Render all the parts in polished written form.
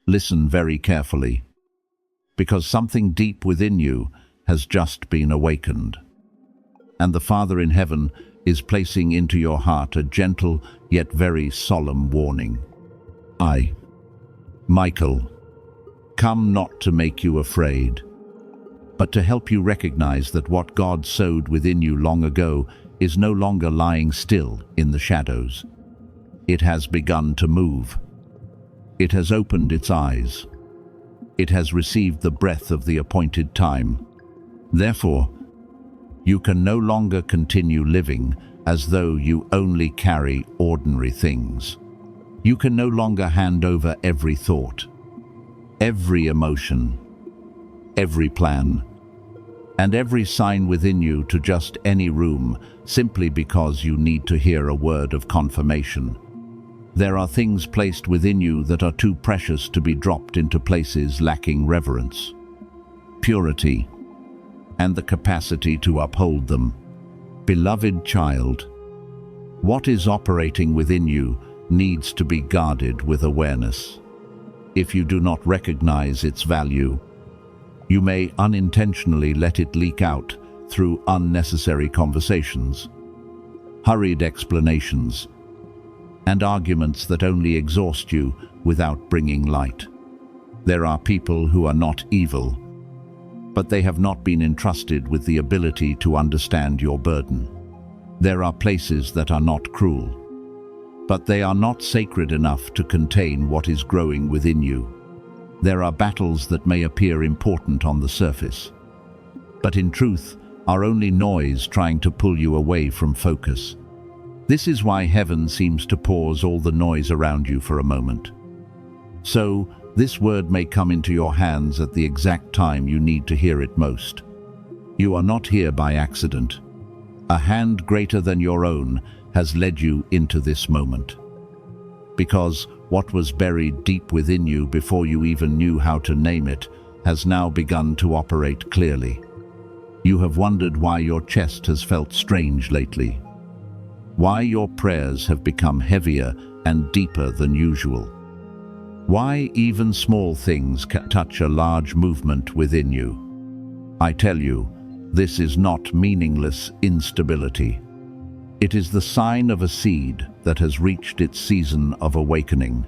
Listen very carefully, because something deep within you has just been awakened. And the Father in heaven is placing into your heart a gentle yet very solemn warning. I, Michael, come not to make you afraid, but to help you recognize that what God sowed within you long ago is no longer lying still in the shadows. It has begun to move. It has opened its eyes. It has received the breath of the appointed time. Therefore, you can no longer continue living as though you only carry ordinary things. You can no longer hand over every thought, every emotion, every plan, and every sign within you to just any room simply because you need to hear a word of confirmation. There are things placed within you that are too precious to be dropped into places lacking reverence, purity, and the capacity to uphold them. Beloved child, what is operating within you needs to be guarded with awareness. If you do not recognize its value, you may unintentionally let it leak out through unnecessary conversations, hurried explanations, and arguments that only exhaust you without bringing light. There are people who are not evil, but they have not been entrusted with the ability to understand your burden. There are places that are not cruel, but they are not sacred enough to contain what is growing within you. There are battles that may appear important on the surface, but in truth are only noise trying to pull you away from focus. This is why heaven seems to pause all the noise around you for a moment. So, this word may come into your hands at the exact time you need to hear it most. You are not here by accident. A hand greater than your own has led you into this moment. Because what was buried deep within you before you even knew how to name it has now begun to operate clearly. You have wondered why your chest has felt strange lately, why your prayers have become heavier and deeper than usual, why even small things can touch a large movement within you. I tell you, this is not meaningless instability. It is the sign of a seed that has reached its season of awakening.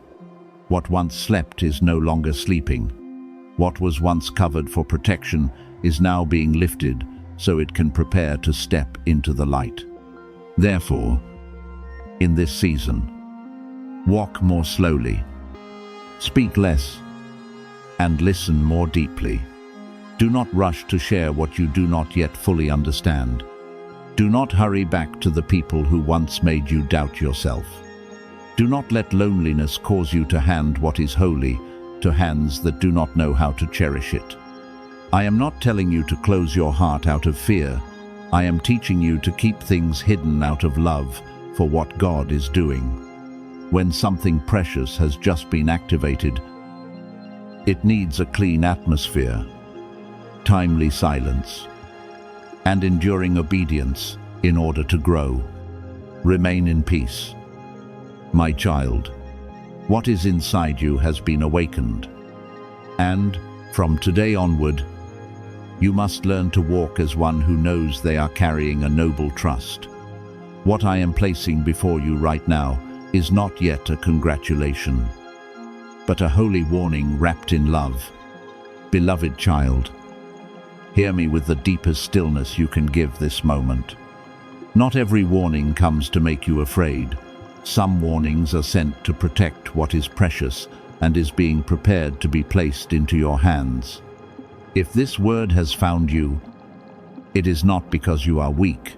What once slept is no longer sleeping. What was once covered for protection is now being lifted so it can prepare to step into the light. Therefore, in this season, walk more slowly, speak less, and listen more deeply. Do not rush to share what you do not yet fully understand. Do not hurry back to the people who once made you doubt yourself. Do not let loneliness cause you to hand what is holy to hands that do not know how to cherish it. I am not telling you to close your heart out of fear. I am teaching you to keep things hidden out of love for what God is doing. When something precious has just been activated, it needs a clean atmosphere, timely silence, and enduring obedience in order to grow. Remain in peace. My child, what is inside you has been awakened, and from today onward, you must learn to walk as one who knows they are carrying a noble trust. What I am placing before you right now is not yet a congratulation, but a holy warning wrapped in love. Beloved child, hear me with the deepest stillness you can give this moment. Not every warning comes to make you afraid. Some warnings are sent to protect what is precious and is being prepared to be placed into your hands. If this word has found you, it is not because you are weak,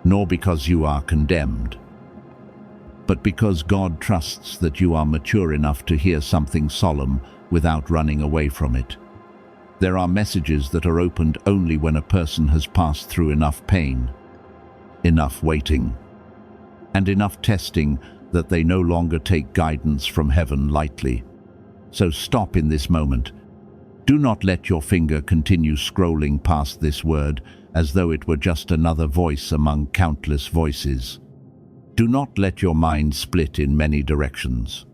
nor because you are condemned, but because God trusts that you are mature enough to hear something solemn without running away from it. There are messages that are opened only when a person has passed through enough pain, enough waiting, and enough testing that they no longer take guidance from heaven lightly. So stop in this moment. Do not let your finger continue scrolling past this word as though it were just another voice among countless voices. Do not let your mind split in many directions.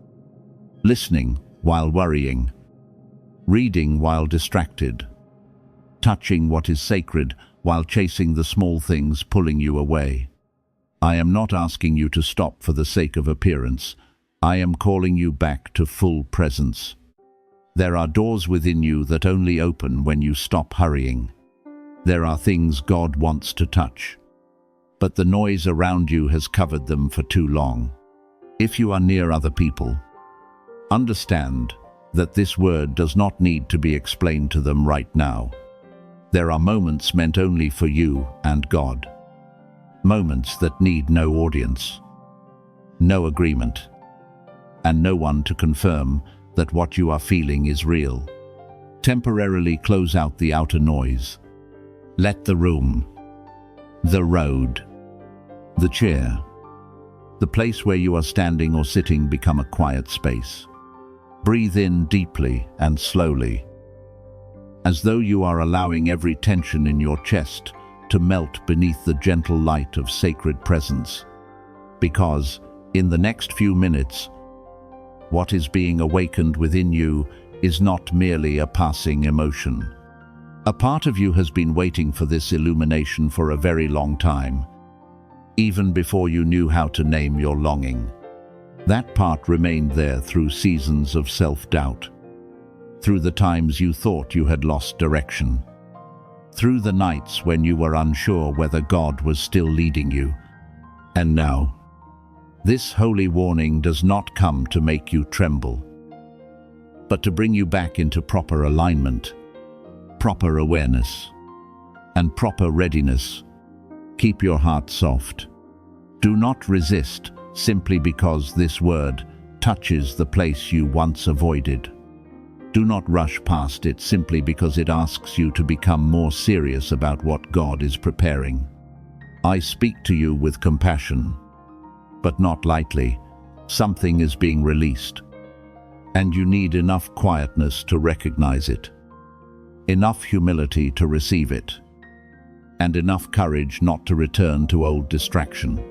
Listening while worrying, reading while distracted, touching what is sacred while chasing the small things pulling you away. I am not asking you to stop for the sake of appearance. I am calling you back to full presence. There are doors within you that only open when you stop hurrying. There are things God wants to touch, but the noise around you has covered them for too long. If you are near other people, understand that this word does not need to be explained to them right now. There are moments meant only for you and God. Moments that need no audience, no agreement, and no one to confirm that what you are feeling is real. Temporarily close out the outer noise. Let the room, the road, the chair, the place where you are standing or sitting become a quiet space. Breathe in deeply and slowly, as though you are allowing every tension in your chest to melt beneath the gentle light of sacred presence. Because, in the next few minutes, what is being awakened within you is not merely a passing emotion. A part of you has been waiting for this illumination for a very long time, even before you knew how to name your longing. That part remained there through seasons of self-doubt, through the times you thought you had lost direction, through the nights when you were unsure whether God was still leading you. And now, this holy warning does not come to make you tremble, but to bring you back into proper alignment, proper awareness, and proper readiness. Keep your heart soft. Do not resist simply because this word touches the place you once avoided. Do not rush past it simply because it asks you to become more serious about what God is preparing. I speak to you with compassion, but not lightly. Something is being released, and you need enough quietness to recognize it, enough humility to receive it, and enough courage not to return to old distraction.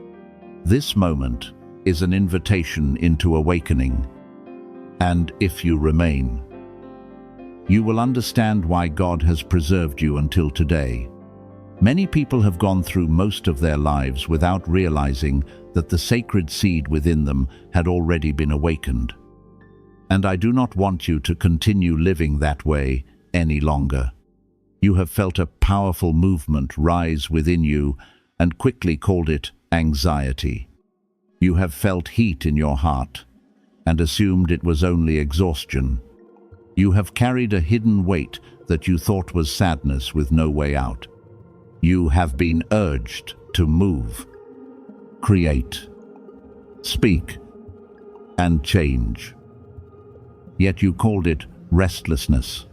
This moment is an invitation into awakening, and if you remain, you will understand why God has preserved you until today. Many people have gone through most of their lives without realizing that the sacred seed within them had already been awakened. And I do not want you to continue living that way any longer. You have felt a powerful movement rise within you and quickly called it anxiety. You have felt heat in your heart and assumed it was only exhaustion. You have carried a hidden weight that you thought was sadness with no way out. You have been urged to move, create, speak, and change. Yet you called it restlessness.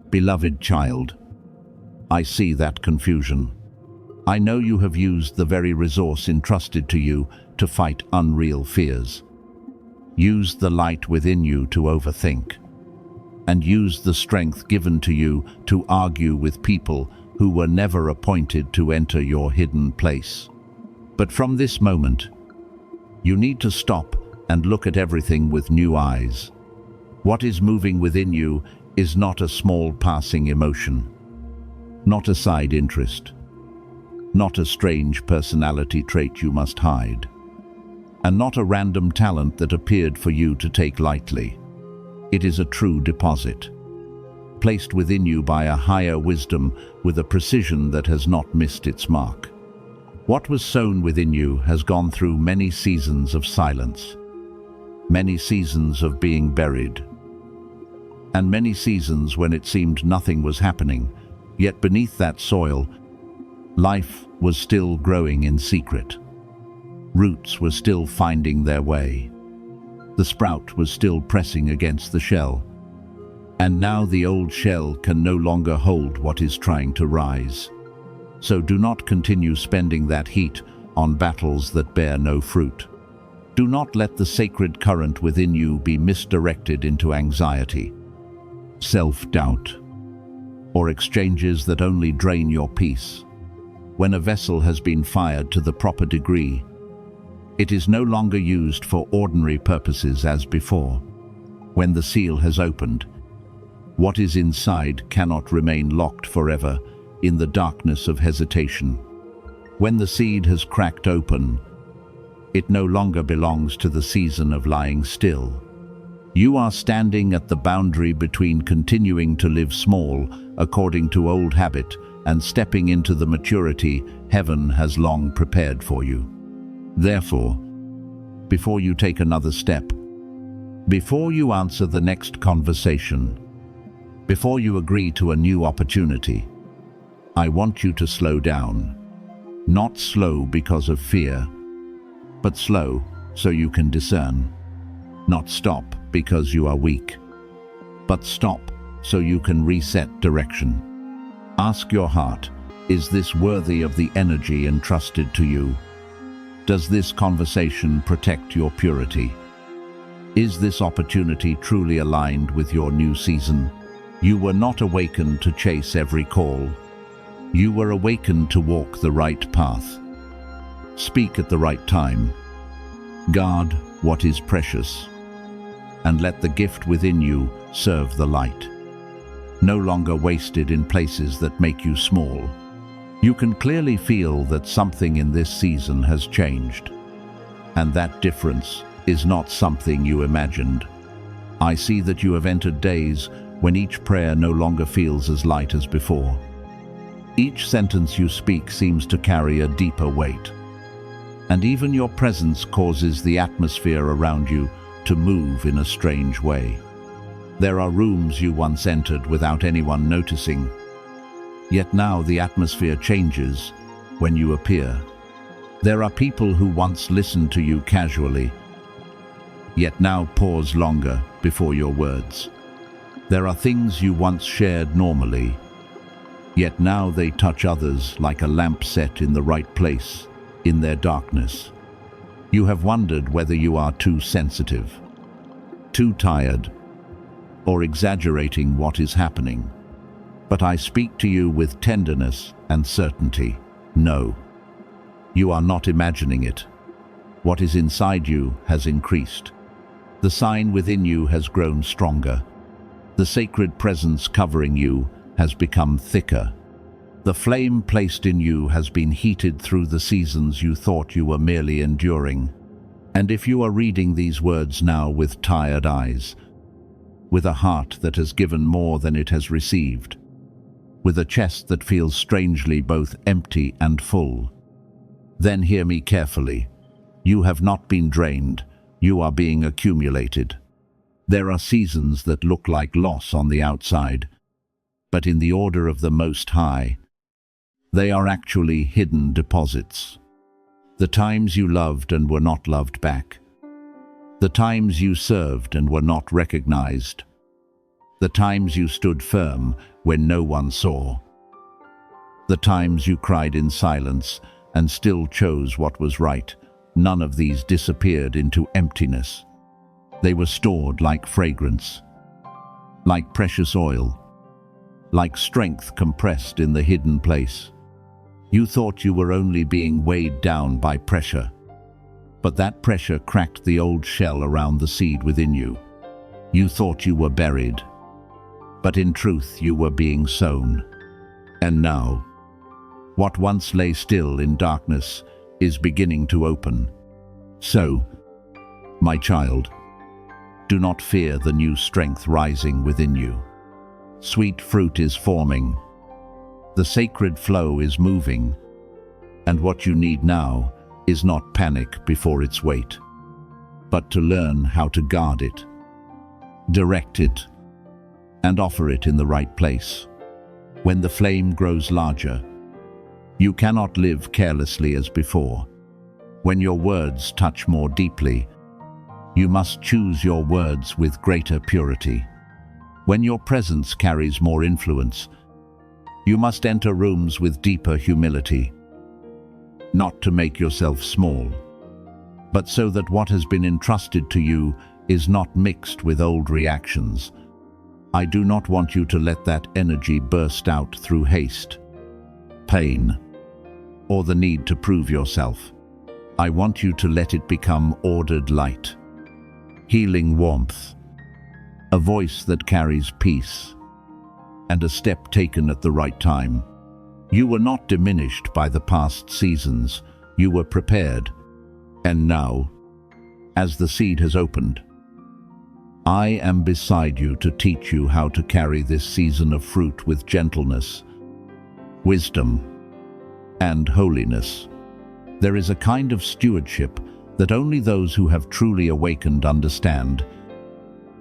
Beloved child, I see that confusion. I know you have used the very resource entrusted to you to fight unreal fears. Used the light within you to overthink, and used the strength given to you to argue with people who were never appointed to enter your hidden place. But from this moment, you need to stop and look at everything with new eyes. What is moving within you is not a small passing emotion, not a side interest, not a strange personality trait you must hide, and not a random talent that appeared for you to take lightly. It is a true deposit, placed within you by a higher wisdom with a precision that has not missed its mark. What was sown within you has gone through many seasons of silence, many seasons of being buried, and many seasons when it seemed nothing was happening, yet beneath that soil, life was still growing in secret. Roots were still finding their way. The sprout was still pressing against the shell. And now the old shell can no longer hold what is trying to rise. So do not continue spending that heat on battles that bear no fruit. Do not let the sacred current within you be misdirected into anxiety, self-doubt, or exchanges that only drain your peace. When a vessel has been fired to the proper degree, it is no longer used for ordinary purposes as before. When the seal has opened, what is inside cannot remain locked forever in the darkness of hesitation. When the seed has cracked open, it no longer belongs to the season of lying still. You are standing at the boundary between continuing to live small according to old habit and stepping into the maturity heaven has long prepared for you. Therefore, before you take another step, before you answer the next conversation, before you agree to a new opportunity, I want you to slow down. Not slow because of fear, but slow so you can discern. Not stop because you are weak, but stop so you can reset direction. Ask your heart, is this worthy of the energy entrusted to you? Does this conversation protect your purity? Is this opportunity truly aligned with your new season? You were not awakened to chase every call. You were awakened to walk the right path. Speak at the right time. Guard what is precious, and let the gift within you serve the light. No longer wasted in places that make you small. You can clearly feel that something in this season has changed, and that difference is not something you imagined. I see that you have entered days when each prayer no longer feels as light as before. Each sentence you speak seems to carry a deeper weight, and even your presence causes the atmosphere around you to move in a strange way. There are rooms you once entered without anyone noticing, yet now the atmosphere changes when you appear. There are people who once listened to you casually, yet now pause longer before your words. There are things you once shared normally, yet now they touch others like a lamp set in the right place in their darkness. You have wondered whether you are too sensitive, too tired, or exaggerating what is happening. But I speak to you with tenderness and certainty. No, you are not imagining it. What is inside you has increased. The sign within you has grown stronger. The sacred presence covering you has become thicker. The flame placed in you has been heated through the seasons you thought you were merely enduring. And if you are reading these words now with tired eyes, with a heart that has given more than it has received, with a chest that feels strangely both empty and full, then hear me carefully. You have not been drained, you are being accumulated. There are seasons that look like loss on the outside, but in the order of the Most High, they are actually hidden deposits. The times you loved and were not loved back. The times you served and were not recognized. The times you stood firm when no one saw. The times you cried in silence and still chose what was right. None of these disappeared into emptiness. They were stored like fragrance, like precious oil, like strength compressed in the hidden place. You thought you were only being weighed down by pressure, but that pressure cracked the old shell around the seed within you. You thought you were buried, but in truth you were being sown. And now, what once lay still in darkness is beginning to open. So, my child, do not fear the new strength rising within you. Sweet fruit is forming. The sacred flow is moving, and what you need now is not panic before its weight, but to learn how to guard it, direct it, and offer it in the right place. When the flame grows larger, you cannot live carelessly as before. When your words touch more deeply, you must choose your words with greater purity. When your presence carries more influence, you must enter rooms with deeper humility, not to make yourself small, but so that what has been entrusted to you is not mixed with old reactions. I do not want you to let that energy burst out through haste, pain, or the need to prove yourself. I want you to let it become ordered light, healing warmth, a voice that carries peace, and a step taken at the right time. You were not diminished by the past seasons. You were prepared. And now, as the seed has opened, I am beside you to teach you how to carry this season of fruit with gentleness, wisdom, and holiness. There is a kind of stewardship that only those who have truly awakened understand,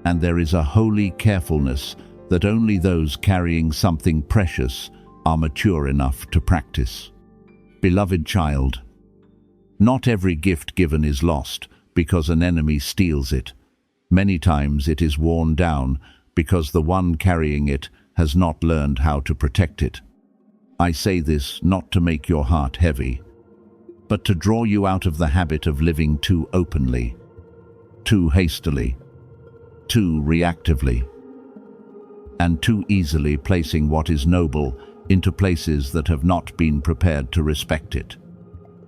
and there is a holy carefulness that only those carrying something precious are mature enough to practice. Beloved child, not every gift given is lost because an enemy steals it. Many times it is worn down because the one carrying it has not learned how to protect it. I say this not to make your heart heavy, but to draw you out of the habit of living too openly, too hastily, too reactively, and too easily placing what is noble into places that have not been prepared to respect it.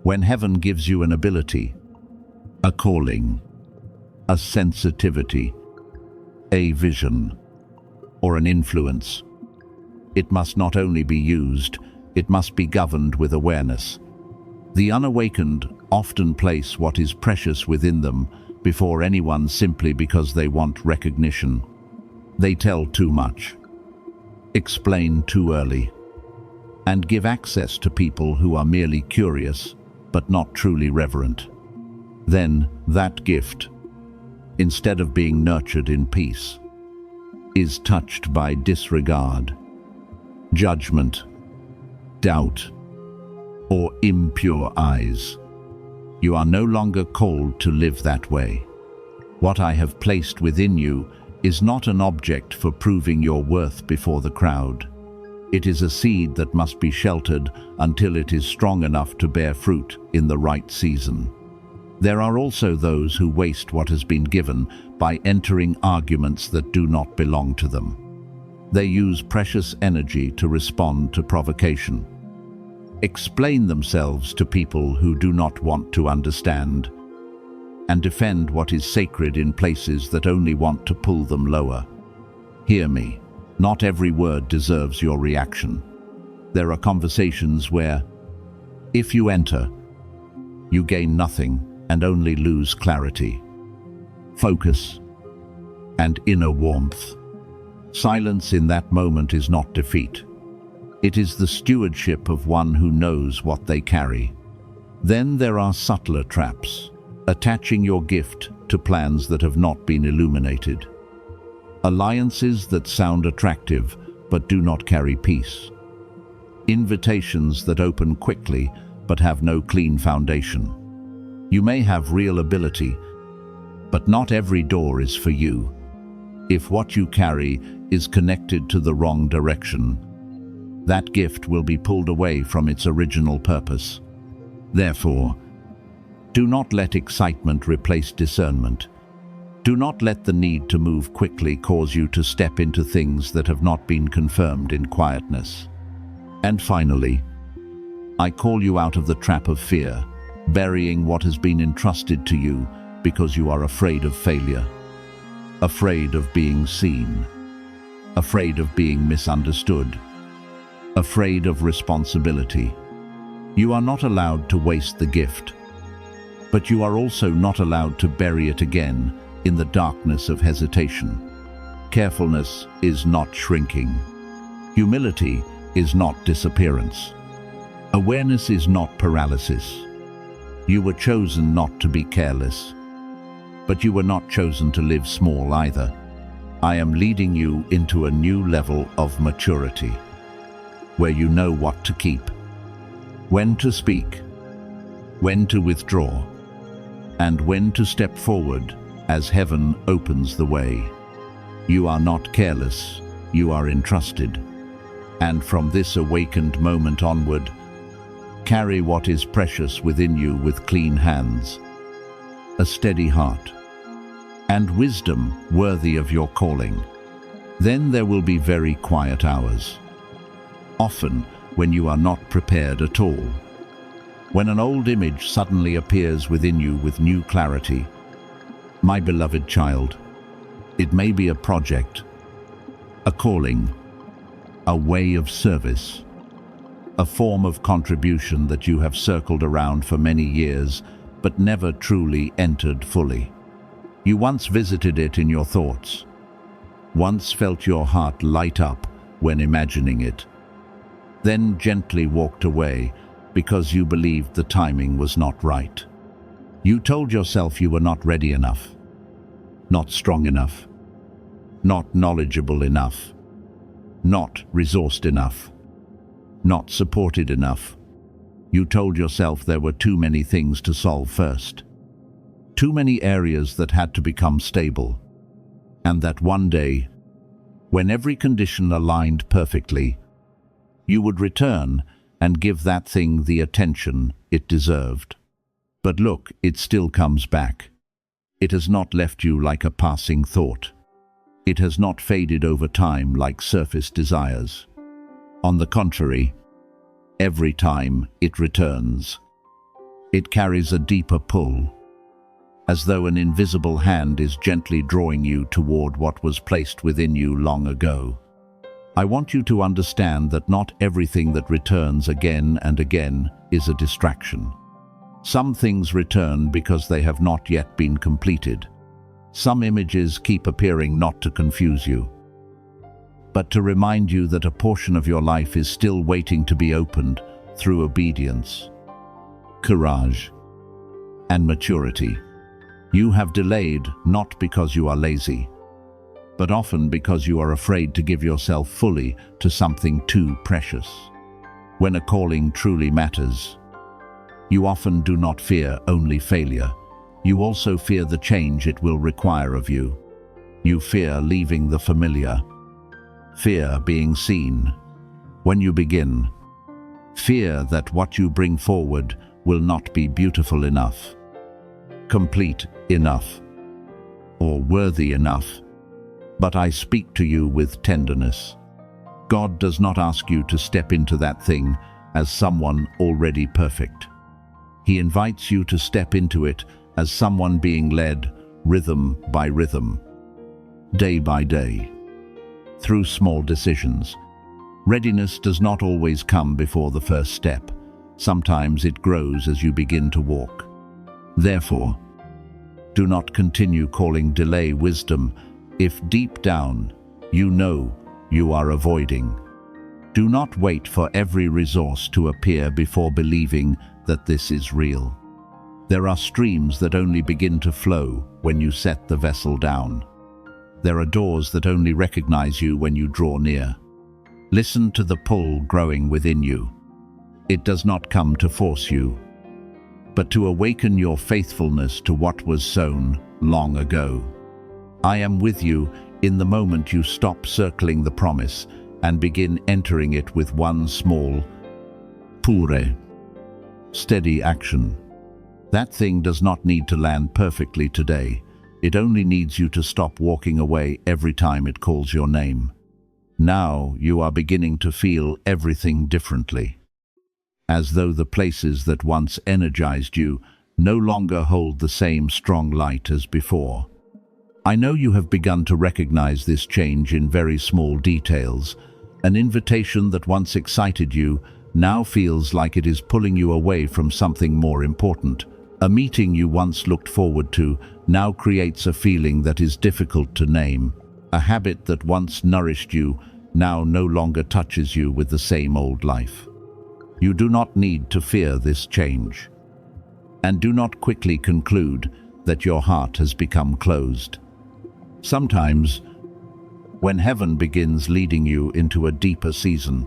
When heaven gives you an ability, a calling, a sensitivity, a vision, or an influence, it must not only be used, it must be governed with awareness. The unawakened often place what is precious within them before anyone simply because they want recognition. They tell too much, explain too early, and give access to people who are merely curious but not truly reverent. Then that gift, instead of being nurtured in peace, is touched by disregard, judgment, doubt, or impure eyes. You are no longer called to live that way. What I have placed within you is not an object for proving your worth before the crowd. It is a seed that must be sheltered until it is strong enough to bear fruit in the right season. There are also those who waste what has been given by entering arguments that do not belong to them. They use precious energy to respond to provocation, explain themselves to people who do not want to understand, and defend what is sacred in places that only want to pull them lower. Hear me. Not every word deserves your reaction. There are conversations where, if you enter, you gain nothing and only lose clarity, focus, and inner warmth. Silence in that moment is not defeat. It is the stewardship of one who knows what they carry. Then there are subtler traps, attaching your gift to plans that have not been illuminated. Alliances that sound attractive but do not carry peace. Invitations that open quickly but have no clean foundation. You may have real ability, but not every door is for you. If what you carry is connected to the wrong direction, that gift will be pulled away from its original purpose. Therefore, do not let excitement replace discernment. Do not let the need to move quickly cause you to step into things that have not been confirmed in quietness. And finally, I call you out of the trap of fear, burying what has been entrusted to you because you are afraid of failure, afraid of being seen, afraid of being misunderstood, afraid of responsibility. You are not allowed to waste the gift, but you are also not allowed to bury it again in the darkness of hesitation. Carefulness is not shrinking. Humility is not disappearance. Awareness is not paralysis. You were chosen not to be careless, but you were not chosen to live small either. I am leading you into a new level of maturity, where you know what to keep, when to speak, when to withdraw, and when to step forward as heaven opens the way. You are not careless, you are entrusted. And from this awakened moment onward, carry what is precious within you with clean hands, a steady heart, and wisdom worthy of your calling. Then there will be very quiet hours, often when you are not prepared at all, when an old image suddenly appears within you with new clarity. My beloved child, It may be a project, a calling, a way of service, a form of contribution that you have circled around for many years but never truly entered fully. You once visited it in your thoughts, once felt your heart light up when imagining it, then gently walked away because you believed the timing was not right. You told yourself you were not ready enough, not strong enough, not knowledgeable enough, not resourced enough, not supported enough. You told yourself there were too many things to solve first, too many areas that had to become stable, and that one day, when every condition aligned perfectly, you would return and give that thing the attention it deserved. But look, it still comes back. It has not left you like a passing thought. It has not faded over time like surface desires. On the contrary, every time it returns, it carries a deeper pull, as though an invisible hand is gently drawing you toward what was placed within you long ago. I want you to understand that not everything that returns again and again is a distraction. Some things return because they have not yet been completed. Some images keep appearing not to confuse you, but to remind you that a portion of your life is still waiting to be opened through obedience, courage, and maturity. You have delayed not because you are lazy, but often because you are afraid to give yourself fully to something too precious. When a calling truly matters, you often do not fear only failure. You also fear the change it will require of you. You fear leaving the familiar, fear being seen when you begin, fear that what you bring forward will not be beautiful enough, complete enough, or worthy enough. But I speak to you with tenderness. God does not ask you to step into that thing as someone already perfect. He invites you to step into it as someone being led rhythm by rhythm, day by day, through small decisions. Readiness does not always come before the first step. Sometimes it grows as you begin to walk. Therefore, do not continue calling delay wisdom if deep down you know you are avoiding. Do not wait for every resource to appear before believing that this is real. There are streams that only begin to flow when you set the vessel down. There are doors that only recognize you when you draw near. Listen to the pull growing within you. It does not come to force you, but to awaken your faithfulness to what was sown long ago. I am with you in the moment you stop circling the promise and begin entering it with one small, pure, steady action. That thing does not need to land perfectly today. It only needs you to stop walking away every time it calls your name. Now you are beginning to feel everything differently, as though the places that once energized you no longer hold the same strong light as before. I know you have begun to recognize this change in very small details. An invitation that once excited you now feels like it is pulling you away from something more important. A meeting you once looked forward to now creates a feeling that is difficult to name. A habit that once nourished you now no longer touches you with the same old life. You do not need to fear this change. And do not quickly conclude that your heart has become closed. Sometimes, when heaven begins leading you into a deeper season,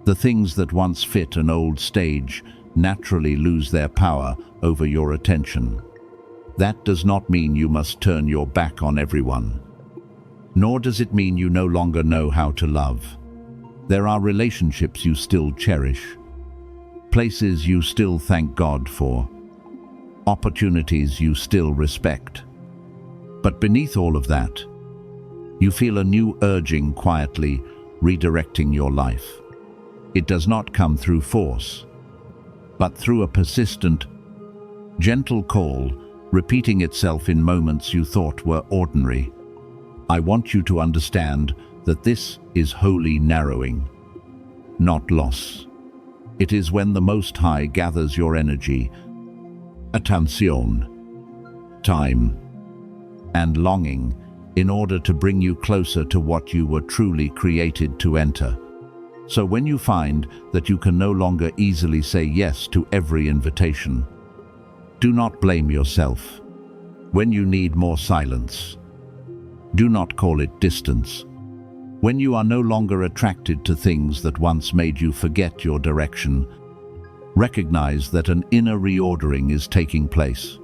the things that once fit an old stage naturally lose their power over your attention. That does not mean you must turn your back on everyone, nor does it mean you no longer know how to love. There are relationships you still cherish, places you still thank God for, opportunities you still respect. But beneath all of that, you feel a new urging quietly redirecting your life. It does not come through force, but through a persistent, gentle call, repeating itself in moments you thought were ordinary. I want you to understand that this is holy narrowing, not loss. It is when the Most High gathers your energy, attention, time, and longing in order to bring you closer to what you were truly created to enter. So when you find that you can no longer easily say yes to every invitation, do not blame yourself. When you need more silence, do not call it distance. When you are no longer attracted to things that once made you forget your direction, recognize that an inner reordering is taking place.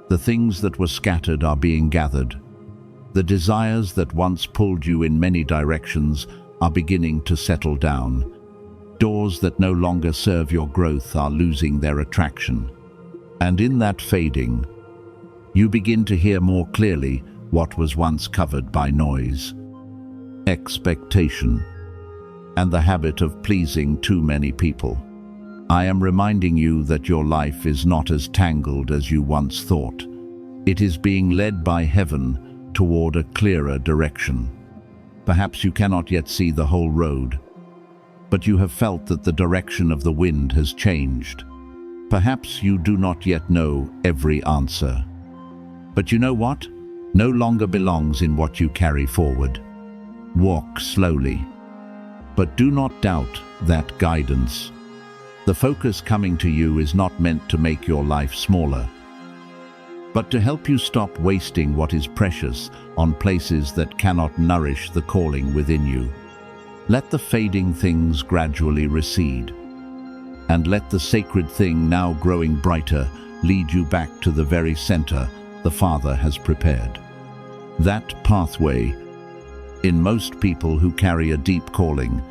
The things that were scattered are being gathered. The desires that once pulled you in many directions are beginning to settle down. Doors that no longer serve your growth are losing their attraction. And in that fading, you begin to hear more clearly what was once covered by noise, expectation, and the habit of pleasing too many people. I am reminding you that your life is not as tangled as you once thought. It is being led by heaven toward a clearer direction. Perhaps you cannot yet see the whole road, but you have felt that the direction of the wind has changed. Perhaps you do not yet know every answer. But you know what? No longer belongs in what you carry forward. Walk slowly, but do not doubt that guidance. The focus coming to you is not meant to make your life smaller, but to help you stop wasting what is precious on places that cannot nourish the calling within you. Let the fading things gradually recede, and let the sacred thing now growing brighter lead you back to the very center the Father has prepared. That pathway, in most people who carry a deep calling,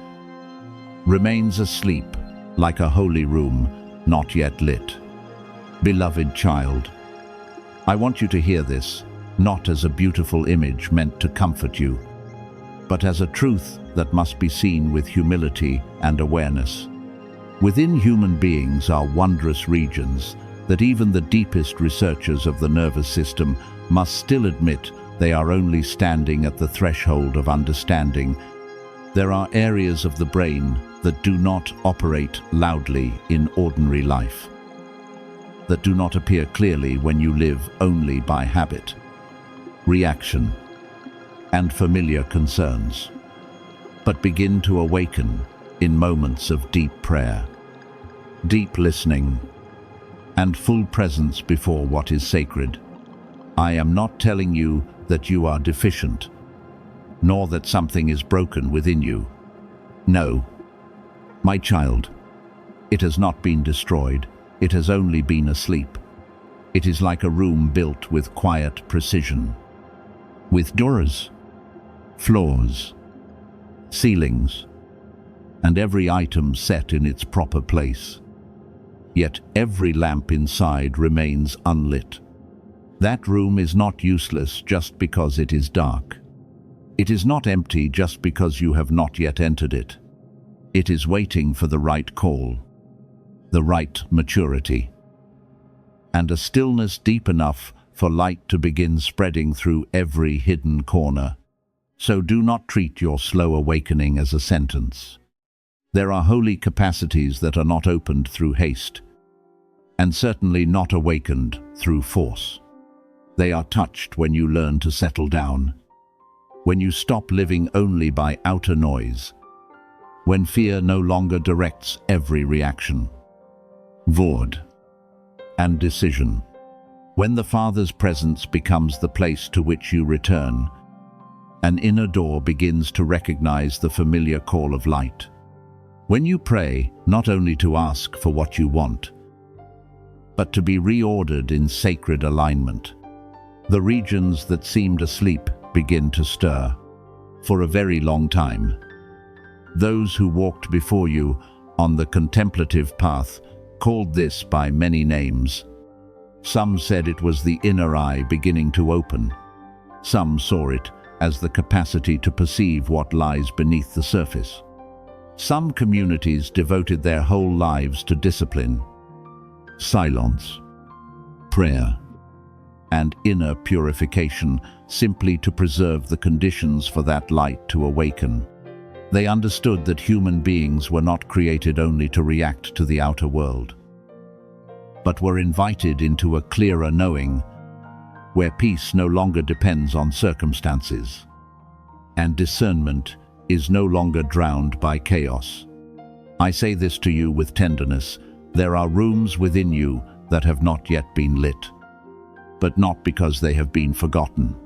remains asleep like a holy room not yet lit. Beloved child, I want you to hear this, not as a beautiful image meant to comfort you, but as a truth that must be seen with humility and awareness. Within human beings are wondrous regions that even the deepest researchers of the nervous system must still admit they are only standing at the threshold of understanding. There are areas of the brain that do not operate loudly in ordinary life, that do not appear clearly when you live only by habit, reaction, and familiar concerns, but begin to awaken in moments of deep prayer, deep listening, and full presence before what is sacred. I am not telling you that you are deficient, nor that something is broken within you. No, my child, it has not been destroyed, it has only been asleep. It is like a room built with quiet precision, with doors, floors, ceilings, and every item set in its proper place. Yet every lamp inside remains unlit. That room is not useless just because it is dark. It is not empty just because you have not yet entered it. It is waiting for the right call, the right maturity, and a stillness deep enough for light to begin spreading through every hidden corner. So do not treat your slow awakening as a sentence. There are holy capacities that are not opened through haste, and certainly not awakened through force. They are touched when you learn to settle down, when you stop living only by outer noise, when fear no longer directs every reaction, word, and decision. When the Father's presence becomes the place to which you return, an inner door begins to recognize the familiar call of light. When you pray, not only to ask for what you want, but to be reordered in sacred alignment, the regions that seemed asleep begin to stir. For a very long time, those who walked before you on the contemplative path called this by many names. Some said it was the inner eye beginning to open. Some saw it as the capacity to perceive what lies beneath the surface. Some communities devoted their whole lives to discipline, silence, prayer, and inner purification simply to preserve the conditions for that light to awaken. They understood that human beings were not created only to react to the outer world, but were invited into a clearer knowing where peace no longer depends on circumstances, and discernment is no longer drowned by chaos. I say this to you with tenderness. There are rooms within you that have not yet been lit, but not because they have been forgotten.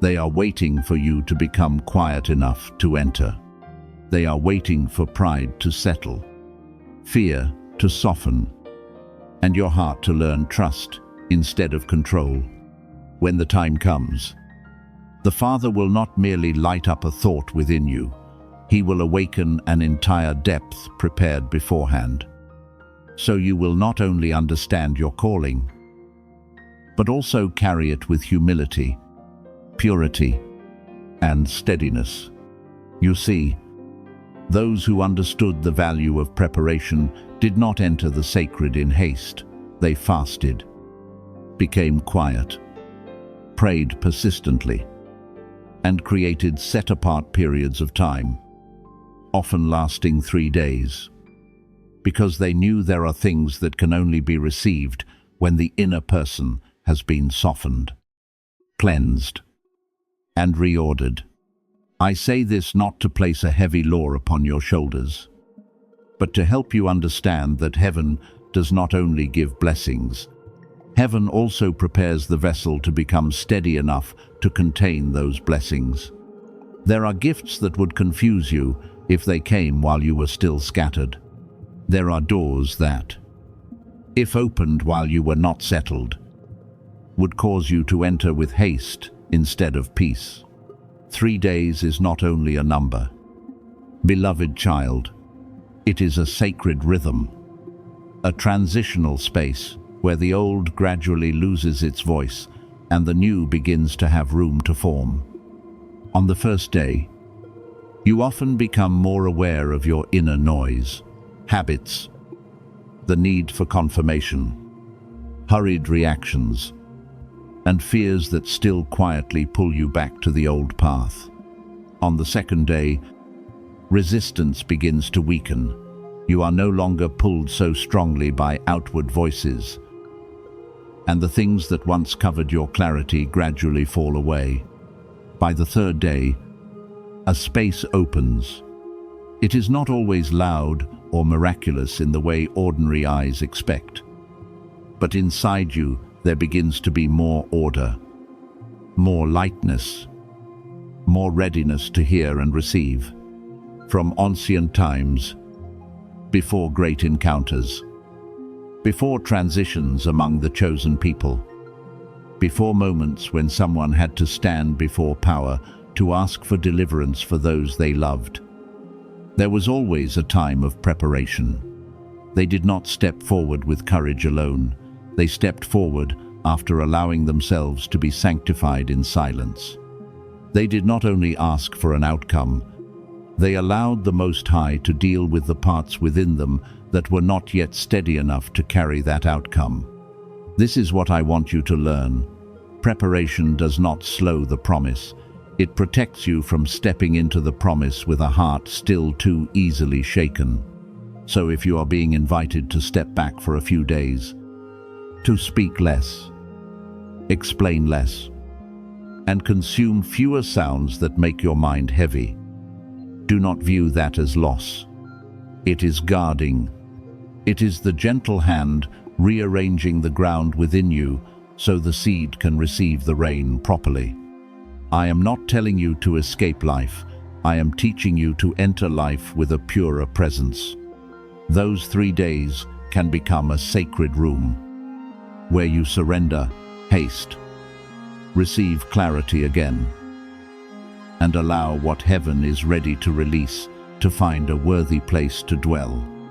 They are waiting for you to become quiet enough to enter. They are waiting for pride to settle, fear to soften, and your heart to learn trust instead of control. When the time comes, the Father will not merely light up a thought within you. He will awaken an entire depth prepared beforehand. So you will not only understand your calling, but also carry it with humility, purity, and steadiness. You see, those who understood the value of preparation did not enter the sacred in haste. They fasted, became quiet, prayed persistently, and created set-apart periods of time, often lasting 3 days, because they knew there are things that can only be received when the inner person has been softened, cleansed, and reordered. I say this not to place a heavy law upon your shoulders, but to help you understand that heaven does not only give blessings. Heaven also prepares the vessel to become steady enough to contain those blessings. There are gifts that would confuse you if they came while you were still scattered. There are doors that, if opened while you were not settled, would cause you to enter with haste instead of peace. 3 days is not only a number. Beloved child, it is a sacred rhythm, a transitional space where the old gradually loses its voice and the new begins to have room to form. On the first day, you often become more aware of your inner noise, habits, the need for confirmation, hurried reactions, and fears that still quietly pull you back to the old path. On the second day, resistance begins to weaken. You are no longer pulled so strongly by outward voices, and the things that once covered your clarity gradually fall away. By the third day, a space opens. It is not always loud or miraculous in the way ordinary eyes expect, but inside you there begins to be more order, more lightness, more readiness to hear and receive. From ancient times, before great encounters, before transitions among the chosen people, before moments when someone had to stand before power to ask for deliverance for those they loved, there was always a time of preparation. They did not step forward with courage alone. They stepped forward after allowing themselves to be sanctified in silence. They did not only ask for an outcome, they allowed the Most High to deal with the parts within them that were not yet steady enough to carry that outcome. This is what I want you to learn. Preparation does not slow the promise. It protects you from stepping into the promise with a heart still too easily shaken. So if you are being invited to step back for a few days, to speak less, explain less, and consume fewer sounds that make your mind heavy, do not view that as loss. It is guarding. It is the gentle hand rearranging the ground within you so the seed can receive the rain properly. I am not telling you to escape life. I am teaching you to enter life with a purer presence. Those 3 days can become a sacred room where you surrender haste, receive clarity again, and allow what heaven is ready to release to find a worthy place to dwell.